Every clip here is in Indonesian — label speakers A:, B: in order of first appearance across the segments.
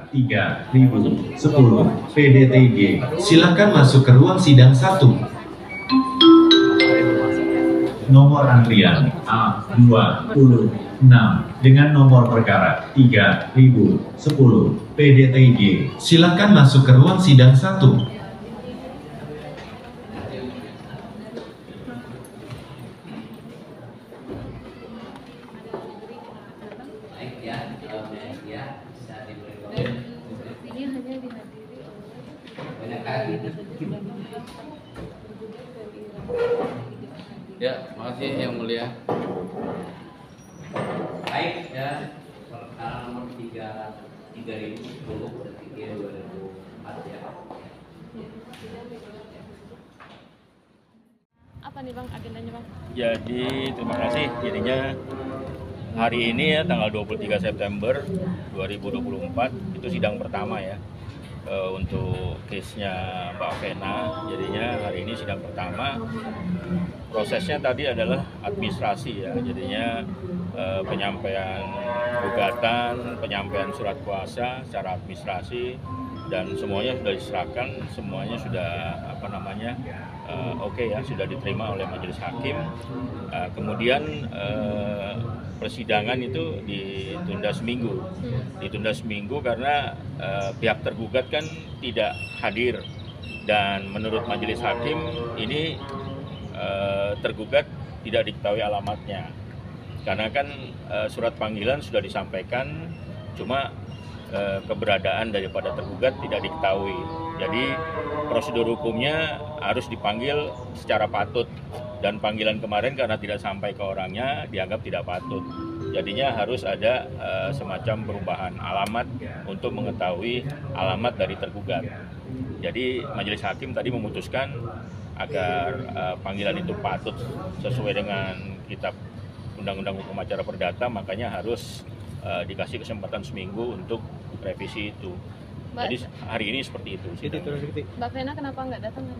A: 3010 PDTG. Silakan masuk ke ruang sidang 1. Nomor antrian A26 dengan nomor perkara 3010 PDTG. Silakan masuk ke ruang sidang 1.
B: Ya, makasih Yang Mulia.
C: Baik ya, perkara nomor 3010 dan 2004 ya.
D: Apa nih Bang agendanya Bang?
E: Jadi terima kasih, jadinya hari ini ya tanggal 23 September 2024 itu sidang pertama ya untuk case-nya Mbak Vena. Jadinya hari ini sidang pertama. Prosesnya tadi adalah administrasi ya, jadinya penyampaian gugatan, penyampaian surat kuasa secara administrasi, dan semuanya sudah diserahkan, semuanya sudah oke ya, sudah diterima oleh majelis hakim. Kemudian persidangan itu ditunda seminggu karena pihak tergugat kan tidak hadir, dan menurut majelis hakim ini tergugat tidak diketahui alamatnya, karena kan surat panggilan sudah disampaikan, cuma keberadaan daripada tergugat tidak diketahui. Jadi prosedur hukumnya harus dipanggil secara patut, dan panggilan kemarin karena tidak sampai ke orangnya dianggap tidak patut. Jadinya harus ada semacam perubahan alamat untuk mengetahui alamat dari tergugat. Jadi majelis hakim tadi memutuskan agar panggilan itu patut sesuai dengan kitab Undang-Undang Hukum Acara Perdata, makanya harus dikasih kesempatan seminggu untuk revisi itu. Jadi hari ini seperti itu.
D: Mbak Vena kenapa nggak datang?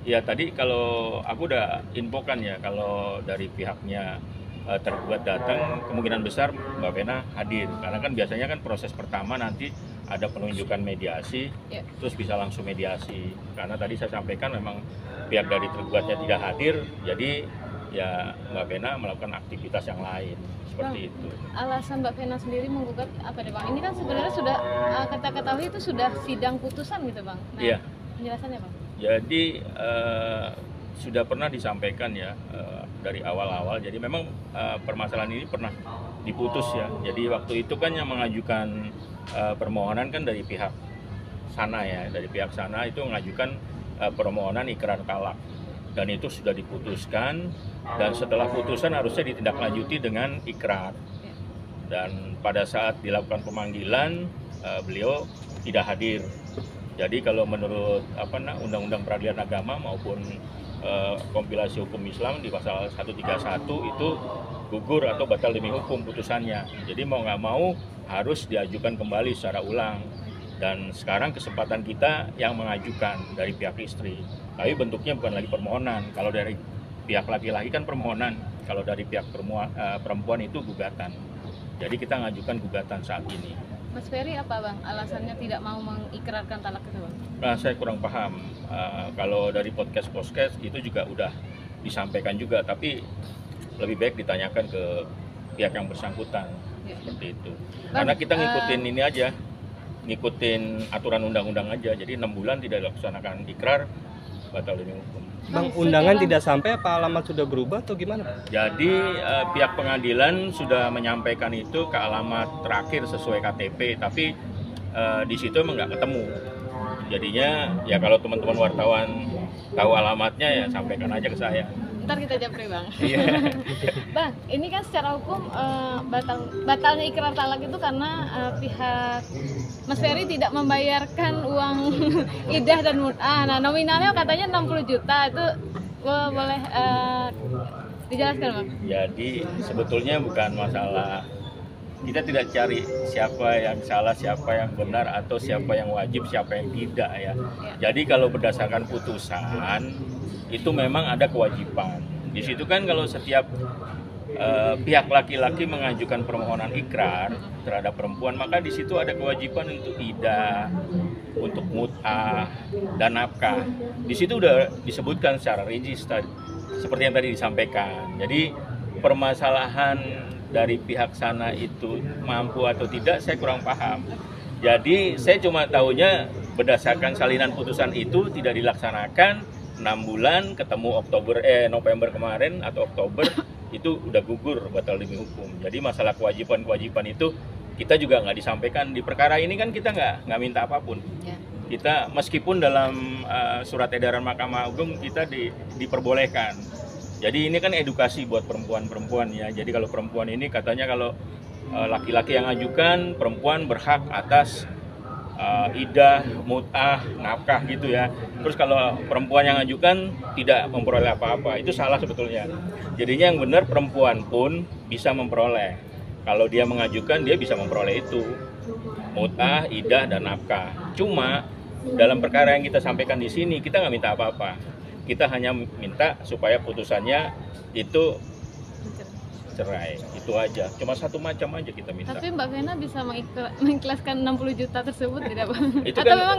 E: Ya tadi kalau aku udah infokan ya, kalau dari pihaknya tergugat datang, kemungkinan besar Mbak Vena hadir, karena kan biasanya kan proses pertama nanti ada penunjukan mediasi, terus bisa langsung mediasi. Karena tadi saya sampaikan memang pihak dari tergugatnya tidak hadir, jadi ya Mbak Vena melakukan aktivitas yang lain seperti itu.
D: Alasan Mbak Vena sendiri menggugat apa deh Bang? Ini kan sebenarnya sudah kita ketahui itu sudah sidang putusan gitu Bang. Nah,
E: iya.
D: Penjelasannya Bang?
E: Jadi sudah pernah disampaikan ya dari awal-awal. Jadi memang permasalahan ini pernah diputus ya. Jadi waktu itu kan yang mengajukan permohonan kan dari pihak sana ya, dari pihak sana itu mengajukan permohonan ikrar talak, dan itu sudah diputuskan, dan setelah putusan harusnya ditindaklanjuti dengan ikrar. Dan pada saat dilakukan pemanggilan beliau tidak hadir. Jadi kalau menurut Undang-Undang Peradilan Agama maupun kompilasi hukum Islam di pasal 131 itu gugur atau batal demi hukum putusannya. Jadi mau nggak mau harus diajukan kembali secara ulang. Dan sekarang kesempatan kita yang mengajukan dari pihak istri. Tapi bentuknya bukan lagi permohonan. Kalau dari pihak laki-laki kan permohonan. Kalau dari pihak perempuan itu gugatan. Jadi kita mengajukan gugatan saat ini.
D: Mas Ferry apa Bang alasannya tidak mau mengikrarkan talak itu Bang?
E: Nah, saya kurang paham. Kalau dari podcast itu juga udah disampaikan juga, tapi lebih baik ditanyakan ke pihak yang bersangkutan. Seperti itu. Karena kita ngikutin ini aja, ngikutin aturan undang-undang aja. Jadi 6 bulan tidak dilaksanakan ikrar, batal demi hukum.
F: Bang, undangan tidak sampai apa alamat sudah berubah atau gimana?
E: Jadi pihak pengadilan sudah menyampaikan itu ke alamat terakhir sesuai KTP, tapi di situ emang nggak ketemu. Jadinya ya kalau teman-teman wartawan tahu alamatnya ya sampaikan aja ke saya.
D: Ntar kita japri Bang.
E: Iya.
D: Bang, ini kan secara hukum batalnya ikrar talak itu karena pihak Mas Ferry tidak membayarkan uang idah dan nah nominalnya katanya 60 juta itu boleh dijelaskan Bang?
E: Jadi sebetulnya bukan masalah, kita tidak cari siapa yang salah, siapa yang benar, atau siapa yang wajib, siapa yang tidak ya. Jadi kalau berdasarkan putusan itu memang ada kewajiban. Di situ kan kalau setiap pihak laki-laki mengajukan permohonan ikrar terhadap perempuan, maka di situ ada kewajiban untuk idah, untuk mut'ah dan nafkah. Di situ udah disebutkan secara rinci seperti yang tadi disampaikan. Jadi permasalahan dari pihak sana itu mampu atau tidak, saya kurang paham. Jadi saya cuma tahunya berdasarkan salinan putusan itu tidak dilaksanakan 6 bulan, ketemu November kemarin atau Oktober, itu udah gugur batal demi hukum. Jadi masalah kewajiban itu kita juga nggak disampaikan. Di perkara ini kan kita nggak minta apapun. Kita meskipun dalam surat edaran Mahkamah Agung kita diperbolehkan. Jadi ini kan edukasi buat perempuan-perempuan ya. Jadi kalau perempuan ini katanya kalau laki-laki yang ajukan, perempuan berhak atas idah, mut'ah, nafkah gitu ya. Terus kalau perempuan yang ajukan tidak memperoleh apa-apa, itu salah sebetulnya. Jadinya yang benar perempuan pun bisa memperoleh. Kalau dia mengajukan, dia bisa memperoleh itu, mut'ah, idah, dan nafkah. Cuma dalam perkara yang kita sampaikan di sini kita nggak minta apa-apa. Kita hanya minta supaya putusannya itu cerai, itu aja. Cuma satu macam aja kita minta.
D: Tapi Mbak Vena bisa mengikhlaskan 60 juta tersebut tidak Bang?
E: Itu
D: atau
E: kan,
D: memang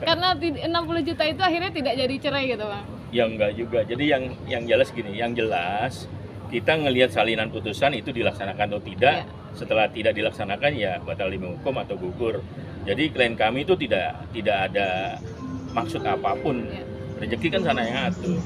D: karena 60 juta itu akhirnya tidak jadi cerai gitu Bang?
E: Ya enggak juga. Jadi yang jelas gini, yang jelas kita ngelihat salinan putusan itu dilaksanakan atau tidak. Setelah tidak dilaksanakan ya batal demi hukum atau gugur. Jadi klien kami itu tidak ada maksud apapun. Rezeki kan sana yang ngatur.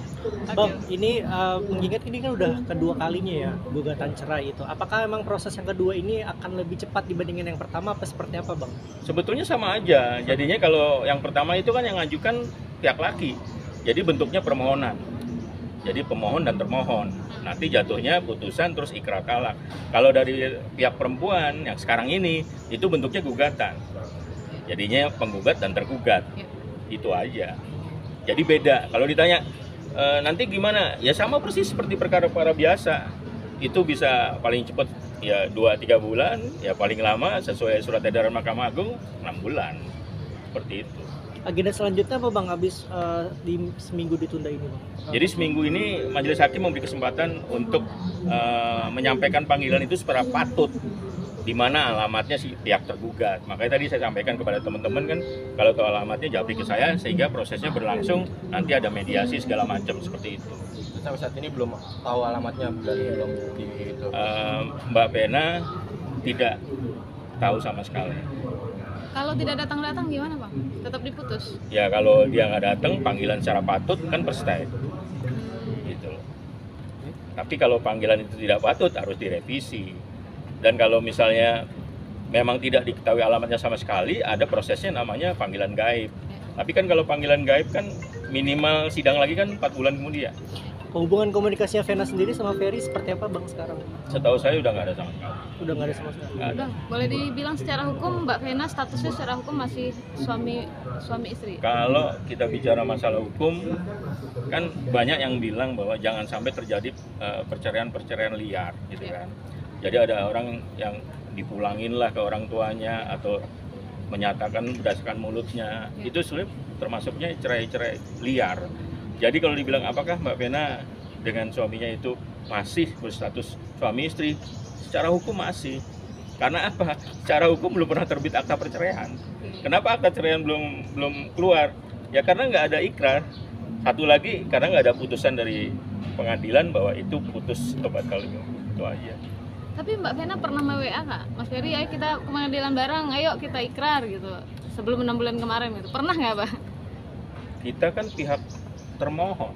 G: Bang, ini mengingat ini kan udah kedua kalinya ya gugatan cerai itu. Apakah memang proses yang kedua ini akan lebih cepat dibandingkan yang pertama apa seperti apa Bang?
E: Sebetulnya sama aja. Jadinya kalau yang pertama itu kan yang ngajukan pihak laki. Jadi bentuknya permohonan. Jadi pemohon dan termohon. Nanti jatuhnya putusan terus ikrar talak. Kalau dari pihak perempuan yang sekarang ini itu bentuknya gugatan. Jadinya penggugat dan tergugat. Itu aja. Jadi beda. Kalau ditanya nanti gimana? Ya sama persis seperti perkara-perkara biasa. Itu bisa paling cepat ya 2-3 bulan, ya paling lama sesuai surat edaran Mahkamah Agung 6 bulan. Seperti itu.
G: Agenda selanjutnya apa Bang habis di seminggu ditunda ini Bang?
E: Jadi seminggu ini majelis hakim memberi kesempatan untuk menyampaikan panggilan itu secara patut, di mana alamatnya si pihak tergugat. Makanya tadi saya sampaikan kepada teman-teman kan, kalau tahu alamatnya japri ke saya sehingga prosesnya berlangsung, nanti ada mediasi segala macam seperti itu.
F: Sampai saat ini belum tahu alamatnya, belum gitu.
E: Mbak Vena tidak tahu sama sekali.
D: Kalau tidak datang-datang gimana Bang? Tetap diputus?
E: Ya kalau dia nggak datang, panggilan secara patut kan perstay. Gitu loh. Tapi kalau panggilan itu tidak patut harus direvisi. Dan kalau misalnya memang tidak diketahui alamatnya sama sekali, ada prosesnya namanya panggilan gaib. Tapi kan kalau panggilan gaib kan minimal sidang lagi kan 4 bulan kemudian.
G: Hubungan komunikasinya Vena sendiri sama Ferry seperti apa Bang sekarang?
E: Setahu saya udah nggak ada sama sekali.
G: Udah nggak ada sama sekali?
D: Bang, boleh dibilang secara hukum Mbak Vena statusnya secara hukum masih suami istri?
E: Kalau kita bicara masalah hukum, kan banyak yang bilang bahwa jangan sampai terjadi perceraian-perceraian liar gitu kan. Jadi ada orang yang dipulangin lah ke orang tuanya atau menyatakan berdasarkan mulutnya, itu sulit termasuknya cerai-cerai liar. Jadi kalau dibilang apakah Mbak Vena dengan suaminya itu masih berstatus suami istri, secara hukum masih. Karena apa? Secara hukum belum pernah terbit akta perceraian. Kenapa akta perceraian belum keluar? Ya karena nggak ada ikrar. Satu lagi karena nggak ada putusan dari pengadilan bahwa itu putus atau batal, itu aja.
D: Tapi Mbak Vena pernah WA nggak? Mas Ferry, ayo kita ke pengadilan bareng, ayo kita ikrar gitu. Sebelum 6 bulan kemarin gitu. Pernah nggak Pak?
E: Kita kan pihak termohon.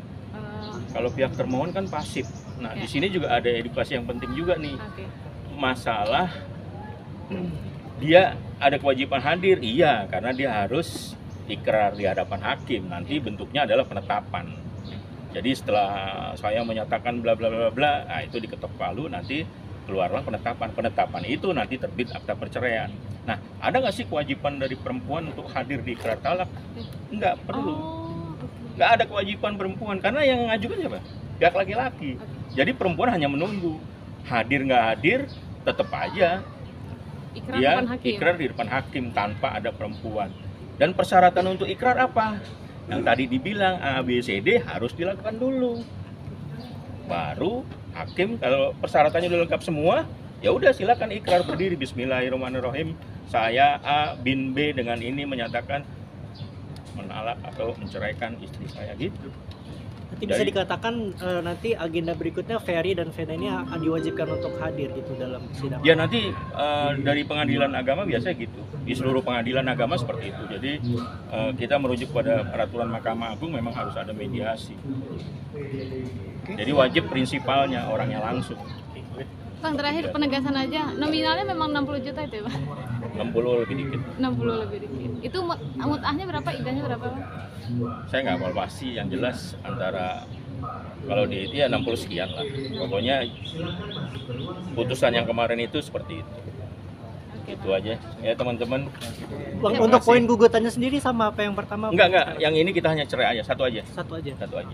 E: Kalau pihak termohon kan pasif. Nah, di sini juga ada edukasi yang penting juga nih. Masalah dia ada kewajiban hadir, iya, karena dia harus ikrar di hadapan hakim. Nanti bentuknya adalah penetapan. Jadi setelah saya menyatakan bla bla bla bla, nah itu diketok palu, nanti keluarlah penetapan. Penetapan itu nanti terbit akta perceraian. Nah, ada nggak sih kewajiban dari perempuan untuk hadir di ikrar talak? Nggak perlu. Nggak ada kewajiban perempuan, karena yang ngajukan siapa? Pihak laki-laki. Jadi perempuan hanya menunggu. Hadir nggak hadir, tetap aja dia ikrar di depan hakim tanpa ada perempuan. Dan persyaratan untuk ikrar apa? Yang tadi dibilang A, B, C, D harus dilakukan dulu. Baru hakim kalau persyaratannya udah lengkap semua, ya udah silakan ikrar berdiri Bismillahirrahmanirrahim. Saya A bin B dengan ini menyatakan menalak atau menceraikan istri saya gitu.
G: Nanti bisa dikatakan nanti agenda berikutnya Ferry dan Vena ini akan diwajibkan untuk hadir gitu dalam sidang.
E: Ya nanti dari pengadilan agama biasanya gitu, di seluruh pengadilan agama seperti itu. Jadi kita merujuk pada peraturan Mahkamah Agung memang harus ada mediasi. Jadi wajib prinsipalnya orangnya langsung.
D: Bang, terakhir penegasan aja, nominalnya memang 60 juta itu ya Bang?
E: 60 lebih dikit.
D: 60 lebih dikit. Itu mut'ahnya berapa, idahnya berapa Bang?
E: Saya nggak hafal pasti, yang jelas antara kalau di ya 60 sekian lah. Pokoknya putusan yang kemarin itu seperti itu. Itu aja ya teman-teman.
G: Bang, untuk poin gugatannya sendiri sama apa yang pertama?
E: Enggak, yang ini kita hanya cerai aja, satu aja.
G: Satu aja.
E: Satu aja.